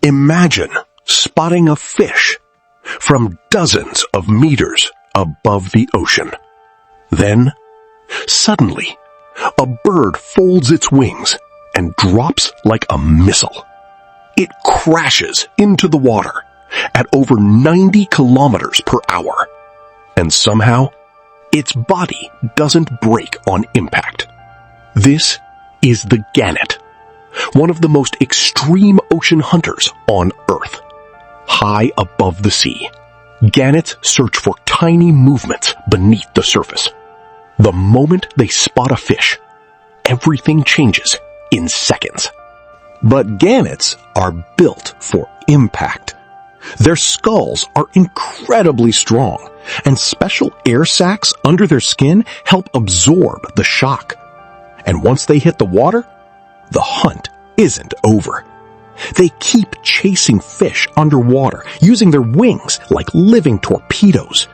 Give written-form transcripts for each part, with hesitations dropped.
Imagine spotting a fish from dozens of meters above the ocean. Then, suddenly, a bird folds its wings and drops like a missile. It crashes into the water at over 90 kilometers per hour, and somehow, its body doesn't break on impact. This is the gannet, one of the most extreme ocean hunters on Earth. High above the sea, gannets search for tiny movements beneath the surface. The moment they spot a fish, everything changes in seconds. But gannets are built for impact. Their skulls are incredibly strong, and special air sacs under their skin help absorb the shock. And once they hit the water, the hunt isn't over. They keep chasing fish underwater, using their wings like living torpedoes.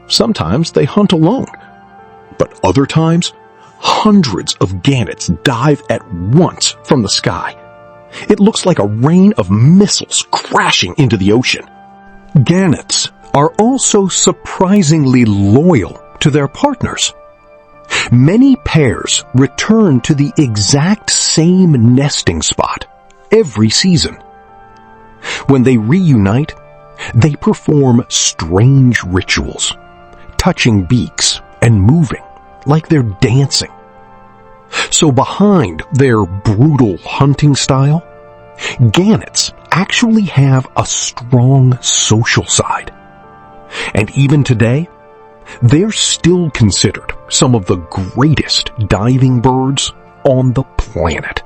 Sometimes they hunt alone, but other times, hundreds of gannets dive at once from the sky. It looks like a rain of missiles crashing into the ocean. Gannets are also surprisingly loyal to their partners. Many pairs return to the exact same nesting spot every season. When they reunite, they perform strange rituals, touching beaks and moving like they're dancing. So behind their brutal hunting style, gannets actually have a strong social side. And even today, they're still considered some of the greatest diving birds on the planet.